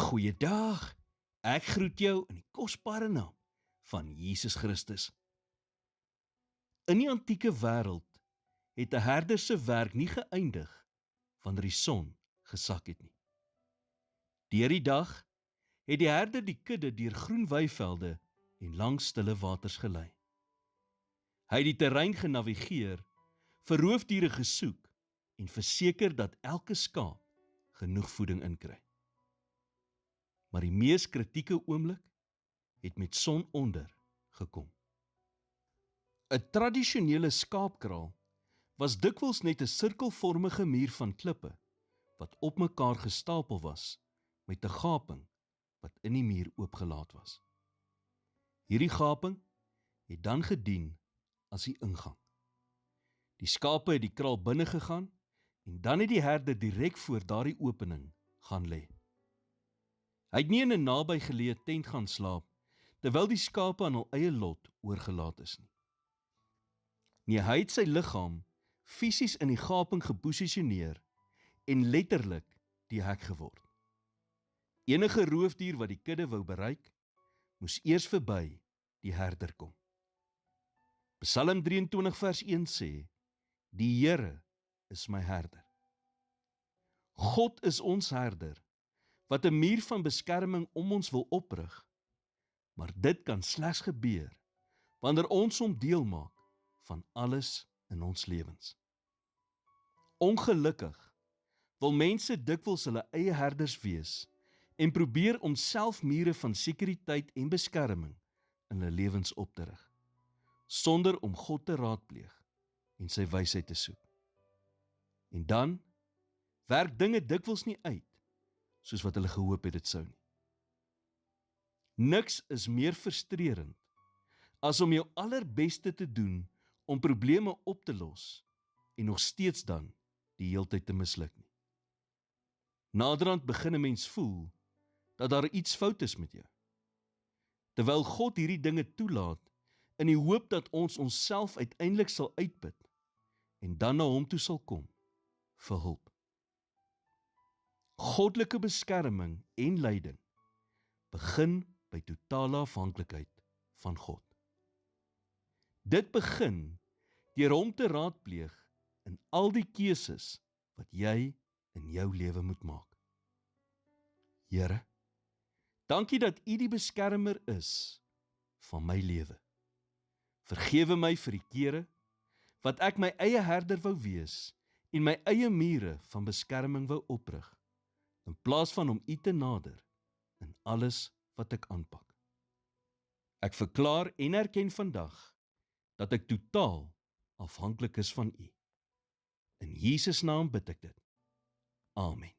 Goeiedag, ek groet jou in die kosbare naam van Jesus Christus. In die antieke wêreld het 'n herder se werk nie geëindig wanneer die son gesak het nie. Deur die dag het die herder die kudde deur groen weivelde en langs stille waters gelei. Hy het die terrein genavigeer, vir roofdiere gesoek en verseker dat elke skaap genoeg voeding inkry. Maar die mees kritieke oomblik het met sononder gekom. 'n Tradisionele skaapkraal was dikwels net 'n sirkelvormige muur van klippe wat op mekaar gestapel was met 'n gaping wat in die muur oopgelaat was. Hierdie gaping het dan gedien as die ingang. Die skape het die kraal binne gegaan en dan het die herder direk voor daardie opening gaan lê. Hy het nie in 'n nabygeleë tent gaan slaap terwyl die skape aan hul eie lot oorgelaat is nie. Nee, hy het sy liggaam fisies in die gaping geposisioneer en letterlik die hek geword. Enige roofdier wat die kudde wou bereik, moes eers verby die herder kom. Psalm 23 vers 1 sê, die Here is my herder. God is ons herder, wat 'n muur van beskerming om ons wil oprig, maar dit kan slegs gebeur wanneer ons hom deel maak van alles in ons lewens. Ongelukkig wil mense dikwels hulle eie herders wees en probeer om self mure van sekuriteit en beskerming in hulle lewens op te rig, sonder om God te raadpleeg en sy wysheid te soek. En dan werk dinge dikwels nie uit soos wat hulle gehoop het dit sou nie. Niks is meer frustrerend as om jou allerbeste te doen om probleme op te los en nog steeds dan die heeltyd te misluk nie. Naderhand begin 'n mens voel dat daar iets fout is met jou, terwyl God hierdie dinge toelaat in die hoop dat ons onsself uiteindelik sal uitput en dan na hom toe sal kom vir hulp. Goddelike beskerming en leiding begin by totale afhanklikheid van God. Dit begin deur hom te raadpleeg in al die keuses wat jy in jou lewe moet maak. Here, dankie dat U die beskermer is van my lewe. Vergewe my vir die kere wat ek my eie herder wou wees en my eie mure van beskerming wou oprig, in plaas van om U te nader in alles wat ek aanpak. Ek verklaar en erken vandag dat ek totaal afhanklik is van U. In Jesus naam bid ek dit. Amen.